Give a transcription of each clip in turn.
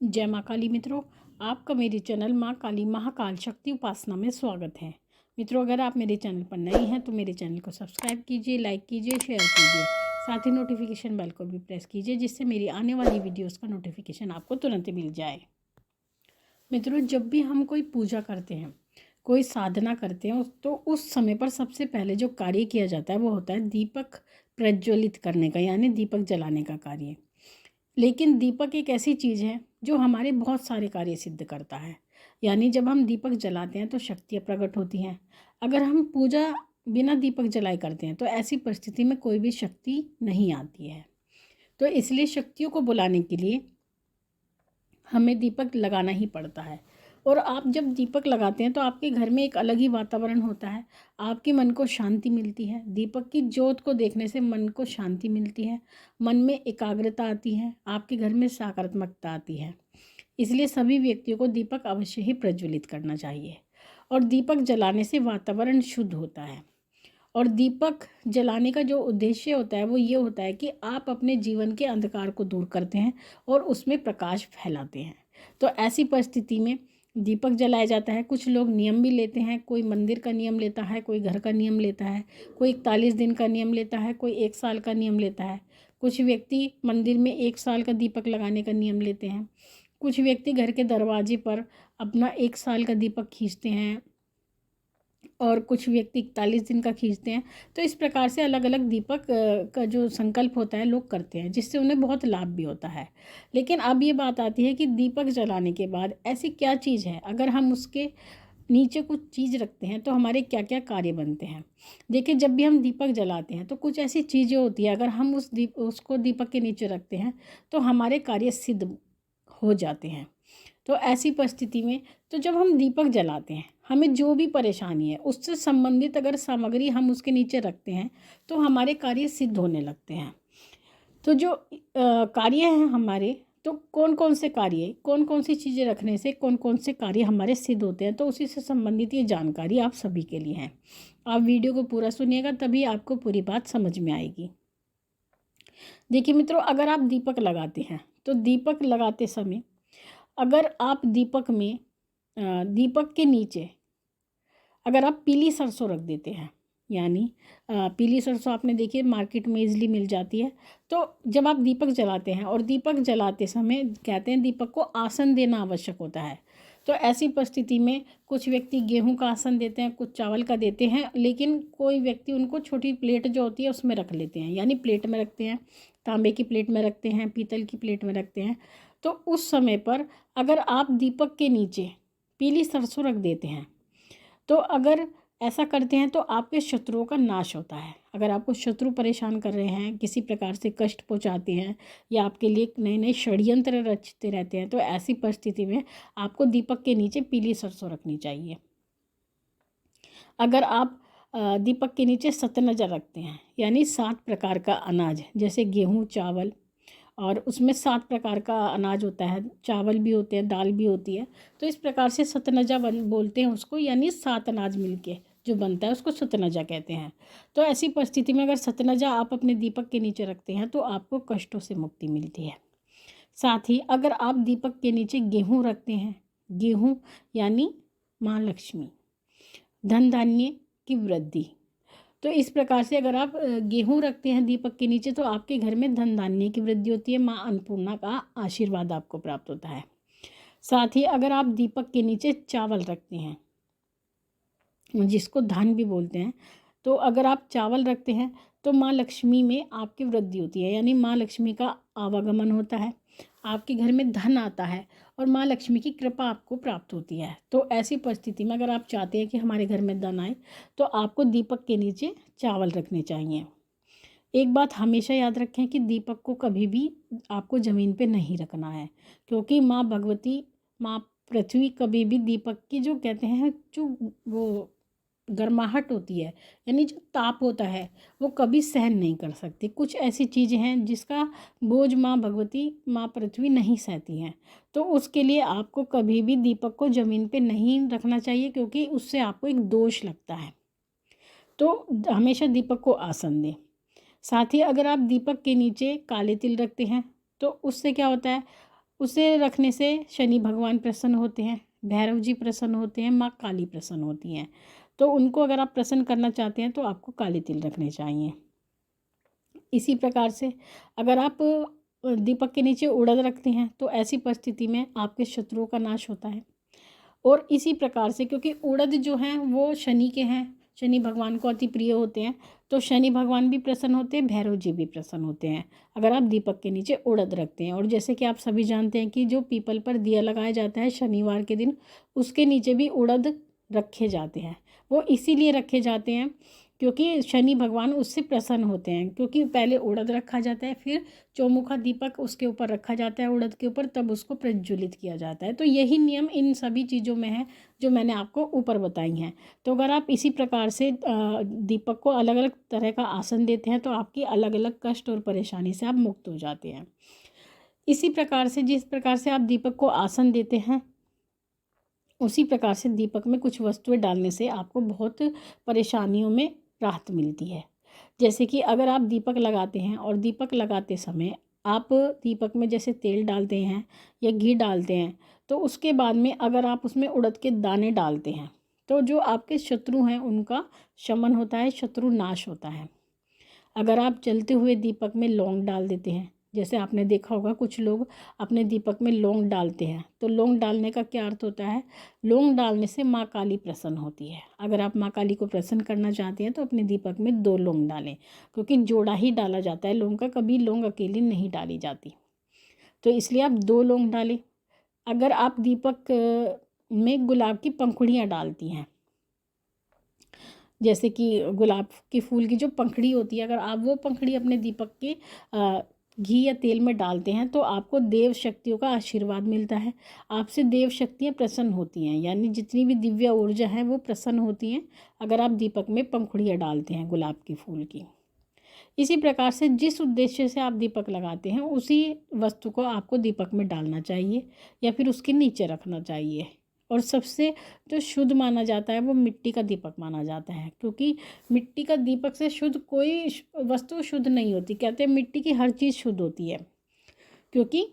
जय माँ काली मित्रों, आपका मेरे चैनल माँ काली महाकाल शक्ति उपासना में स्वागत है। मित्रों, अगर आप मेरे चैनल पर नए हैं तो मेरे चैनल को सब्सक्राइब कीजिए, लाइक कीजिए, शेयर कीजिए। साथ ही नोटिफिकेशन बेल को भी प्रेस कीजिए जिससे मेरी आने वाली वीडियोस का नोटिफिकेशन आपको तुरंत मिल जाए। मित्रों, जब भी हम कोई पूजा करते हैं, कोई साधना करते हैं, तो उस समय पर सबसे पहले जो कार्य किया जाता है वो होता है दीपक प्रज्वलित करने का, यानी दीपक जलाने का कार्य। लेकिन दीपक एक ऐसी चीज़ है जो हमारे बहुत सारे कार्य सिद्ध करता है। यानी जब हम दीपक जलाते हैं तो शक्तियाँ प्रकट होती हैं। अगर हम पूजा बिना दीपक जलाए करते हैं तो ऐसी परिस्थिति में कोई भी शक्ति नहीं आती है। तो इसलिए शक्तियों को बुलाने के लिए हमें दीपक लगाना ही पड़ता है। और आप जब दीपक लगाते हैं तो आपके घर में एक अलग ही वातावरण होता है, आपके मन को शांति मिलती है। दीपक की ज्योत को देखने से मन को शांति मिलती है, मन में एकाग्रता आती है, आपके घर में सकारात्मकता आती है। इसलिए सभी व्यक्तियों को दीपक अवश्य ही प्रज्वलित करना चाहिए। और दीपक जलाने से वातावरण शुद्ध होता है। और दीपक जलाने का जो उद्देश्य होता है वो ये होता है कि आप अपने जीवन के अंधकार को दूर करते हैं और उसमें प्रकाश फैलाते हैं। तो ऐसी परिस्थिति में दीपक जलाया जाता है। कुछ लोग नियम भी लेते हैं, कोई मंदिर का नियम लेता है, कोई घर का नियम लेता है, कोई 41 दिन का नियम लेता है, कोई 1 साल का नियम लेता है। कुछ व्यक्ति मंदिर में 1 साल का दीपक लगाने का नियम लेते हैं। कुछ व्यक्ति घर के दरवाजे पर अपना 1 साल का दीपक खींचते हैं और कुछ व्यक्ति 41 दिन का खींचते हैं। तो इस प्रकार से अलग अलग दीपक का जो संकल्प होता है लोग करते हैं, जिससे उन्हें बहुत लाभ भी होता है। लेकिन अब ये बात आती है कि दीपक जलाने के बाद ऐसी क्या चीज़ है, अगर हम उसके नीचे कुछ चीज़ रखते हैं तो हमारे क्या क्या कार्य बनते हैं। देखिए, जब भी हम दीपक जलाते हैं तो कुछ ऐसी चीज़ें होती है, अगर हम उसको दीपक के नीचे रखते हैं तो हमारे कार्य सिद्ध हो जाते हैं। तो ऐसी परिस्थिति में तो जब हम दीपक जलाते हैं, हमें जो भी परेशानी है उससे संबंधित अगर सामग्री हम उसके नीचे रखते हैं तो हमारे कार्य सिद्ध होने लगते हैं। तो जो कार्य हैं हमारे, तो कौन कौन से कार्य, कौन कौन सी चीज़ें रखने से कौन कौन से कार्य हमारे सिद्ध होते हैं, तो उसी से संबंधित ये जानकारी आप सभी के लिए है। आप वीडियो को पूरा सुनिएगा तभी आपको पूरी बात समझ में आएगी। देखिए मित्रों, अगर आप दीपक लगाते हैं तो दीपक लगाते समय अगर आप दीपक के नीचे अगर आप पीली सरसों रख देते हैं, यानी पीली सरसों आपने देखिए मार्केट में इजली मिल जाती है। तो जब आप दीपक जलाते हैं, और दीपक जलाते समय कहते हैं दीपक को आसन देना आवश्यक होता है। तो ऐसी परिस्थिति में कुछ व्यक्ति गेहूं का आसन देते हैं, कुछ चावल का देते हैं, लेकिन कोई व्यक्ति उनको छोटी प्लेट जो होती है उसमें रख लेते हैं, यानी प्लेट में रखते हैं, तांबे की प्लेट में रखते हैं, पीतल की प्लेट में रखते हैं। तो उस समय पर अगर आप दीपक के नीचे पीली सरसों रख देते हैं, तो अगर ऐसा करते हैं तो आपके शत्रुओं का नाश होता है। अगर आपको शत्रु परेशान कर रहे हैं, किसी प्रकार से कष्ट पहुंचाते हैं या आपके लिए नए नए षड्यंत्र रचते रहते हैं, तो ऐसी परिस्थिति में आपको दीपक के नीचे पीली सरसों रखनी चाहिए। अगर आप दीपक के नीचे सतनजा रखते हैं, यानी 7 प्रकार का अनाज, जैसे गेहूँ, चावल, और उसमें 7 प्रकार का अनाज होता है, चावल भी होते हैं, दाल भी होती है। तो इस प्रकार से सतनजा बोलते हैं उसको, यानी 7 अनाज मिलके जो बनता है उसको सतनजा कहते हैं। तो ऐसी परिस्थिति में अगर सतनजा आप अपने दीपक के नीचे रखते हैं तो आपको कष्टों से मुक्ति मिलती है। साथ ही अगर आप दीपक के नीचे गेहूँ रखते हैं, गेहूँ यानी माँ लक्ष्मी, धन धान्य की वृद्धि। तो इस प्रकार से अगर आप गेहूँ रखते हैं दीपक के नीचे तो आपके घर में धन धान्य की वृद्धि होती है, माँ अन्नपूर्णा का आशीर्वाद आपको प्राप्त होता है। साथ ही अगर आप दीपक के नीचे चावल रखते हैं, जिसको धान भी बोलते हैं, तो अगर आप चावल रखते हैं तो माँ लक्ष्मी में आपकी वृद्धि होती है, यानी माँ लक्ष्मी का आवागमन होता है, आपके घर में धन आता है और माँ लक्ष्मी की कृपा आपको प्राप्त होती है। तो ऐसी परिस्थिति में अगर आप चाहते हैं कि हमारे घर में धन आए तो आपको दीपक के नीचे चावल रखने चाहिए। एक बात हमेशा याद रखें कि दीपक को कभी भी आपको ज़मीन पे नहीं रखना है, क्योंकि माँ भगवती, माँ पृथ्वी कभी भी दीपक की जो कहते हैं जो वो गर्माहट होती है, यानी जो ताप होता है, वो कभी सहन नहीं कर सकती। कुछ ऐसी चीज़ें हैं जिसका बोझ माँ भगवती, माँ पृथ्वी नहीं सहती हैं। तो उसके लिए आपको कभी भी दीपक को ज़मीन पे नहीं रखना चाहिए, क्योंकि उससे आपको एक दोष लगता है। तो हमेशा दीपक को आसन दें। साथ ही अगर आप दीपक के नीचे काले तिल रखते हैं तो उससे क्या होता है, उसे रखने से शनि भगवान प्रसन्न होते हैं, भैरव जी प्रसन्न होते हैं, माँ काली प्रसन्न होती हैं। तो उनको अगर आप प्रसन्न करना चाहते हैं तो आपको काले तिल रखने चाहिए। इसी प्रकार से अगर आप दीपक के नीचे उड़द रखते हैं तो ऐसी परिस्थिति में आपके शत्रुओं का नाश होता है। और इसी प्रकार से क्योंकि उड़द जो हैं वो शनि के हैं, शनि भगवान को अति प्रिय होते हैं, तो शनि भगवान भी प्रसन्न होते हैं, भैरव जी भी प्रसन्न होते हैं अगर आप दीपक के नीचे उड़द रखते हैं। और जैसे कि आप सभी जानते हैं कि जो पीपल पर दिया लगाया जाता है शनिवार के दिन, उसके नीचे भी उड़द रखे जाते हैं। वो इसीलिए रखे जाते हैं क्योंकि शनि भगवान उससे प्रसन्न होते हैं, क्योंकि पहले उड़द रखा जाता है, फिर चौमुखा दीपक उसके ऊपर रखा जाता है उड़द के ऊपर, तब उसको प्रज्वलित किया जाता है। तो यही नियम इन सभी चीज़ों में है जो मैंने आपको ऊपर बताई हैं। तो अगर आप इसी प्रकार से दीपक को अलग अलग तरह का आसन देते हैं तो आपकी अलग अलग कष्ट और परेशानी से आप मुक्त हो जाते हैं। इसी प्रकार से जिस प्रकार से आप दीपक को आसन देते हैं, उसी प्रकार से दीपक में कुछ वस्तुएं डालने से आपको बहुत परेशानियों में राहत मिलती है। जैसे कि अगर आप दीपक लगाते हैं और दीपक लगाते समय आप दीपक में जैसे तेल डालते हैं या घी डालते हैं, तो उसके बाद में अगर आप उसमें उड़द के दाने डालते हैं तो जो आपके शत्रु हैं उनका शमन होता है, शत्रु नाश होता है। अगर आप जलते हुए दीपक में लौंग डाल देते हैं, जैसे आपने देखा होगा कुछ लोग अपने दीपक में लौंग डालते हैं, तो लौंग डालने का क्या अर्थ होता है? लौंग डालने से माँ काली प्रसन्न होती है। अगर आप माँ काली को प्रसन्न करना चाहते हैं तो अपने दीपक में 2 लौंग डालें, क्योंकि जोड़ा ही डाला जाता है लौंग का, कभी लौंग अकेली नहीं डाली जाती। तो इसलिए आप 2 लौंग डालें। अगर आप दीपक में गुलाब की पंखुड़ियाँ डालती हैं, जैसे कि गुलाब के फूल की जो पंखड़ी होती है, अगर आप वो पंखड़ी अपने दीपक के घी या तेल में डालते हैं तो आपको देव शक्तियों का आशीर्वाद मिलता है, आपसे देव शक्तियाँ प्रसन्न होती हैं, यानी जितनी भी दिव्य ऊर्जा है वो प्रसन्न होती हैं अगर आप दीपक में पंखुड़ियाँ डालते हैं गुलाब के फूल की। इसी प्रकार से जिस उद्देश्य से आप दीपक लगाते हैं उसी वस्तु को आपको दीपक में डालना चाहिए या फिर उसके नीचे रखना चाहिए। और सबसे जो शुद्ध माना जाता है वो मिट्टी का दीपक माना जाता है, क्योंकि मिट्टी का दीपक से शुद्ध कोई वस्तु शुद्ध नहीं होती। कहते हैं मिट्टी की हर चीज़ शुद्ध होती है, क्योंकि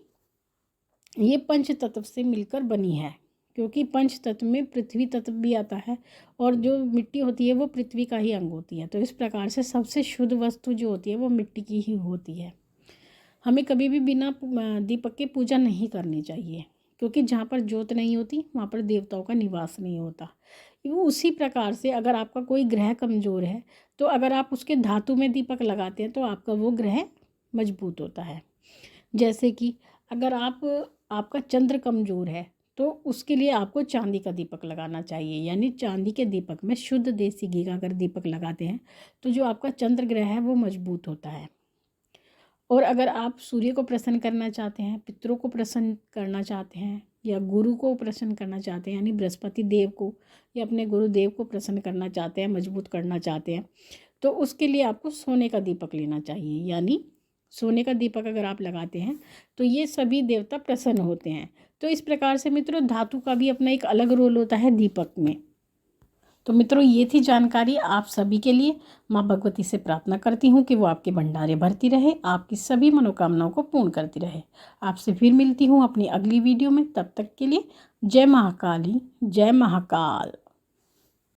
ये पंच तत्व से मिलकर बनी है। क्योंकि पंच तत्व में पृथ्वी तत्व भी आता है और जो मिट्टी होती है वो पृथ्वी का ही अंग होती है। तो इस प्रकार से सबसे शुद्ध वस्तु जो होती है वो मिट्टी की ही होती है। हमें कभी भी बिना दीपक के पूजा नहीं करनी चाहिए, क्योंकि जहाँ पर ज्योत नहीं होती वहाँ पर देवताओं का निवास नहीं होता। वो उसी प्रकार से अगर आपका कोई ग्रह कमज़ोर है तो अगर आप उसके धातु में दीपक लगाते हैं तो आपका वो ग्रह मजबूत होता है। जैसे कि अगर आपका चंद्र कमज़ोर है तो उसके लिए आपको चांदी का दीपक लगाना चाहिए, यानी चांदी के दीपक में शुद्ध देसी घी का अगर दीपक लगाते हैं तो जो आपका चंद्र ग्रह है वो मजबूत होता है। और अगर आप सूर्य को प्रसन्न करना चाहते हैं, पितरों को प्रसन्न करना चाहते हैं या गुरु को प्रसन्न करना चाहते हैं, यानी बृहस्पति देव को या अपने गुरुदेव को प्रसन्न करना चाहते हैं, मजबूत करना चाहते हैं, तो उसके लिए आपको सोने का दीपक लेना चाहिए। यानी सोने का दीपक अगर आप लगाते हैं तो ये सभी देवता प्रसन्न होते हैं। तो इस प्रकार से मित्रों धातु का भी अपना एक अलग रोल होता है दीपक में। तो मित्रों ये थी जानकारी आप सभी के लिए। माँ भगवती से प्रार्थना करती हूँ कि वो आपके भंडारे भरती रहे, आपकी सभी मनोकामनाओं को पूर्ण करती रहे। आपसे फिर मिलती हूँ अपनी अगली वीडियो में, तब तक के लिए जय महाकाली, जय महाकाल।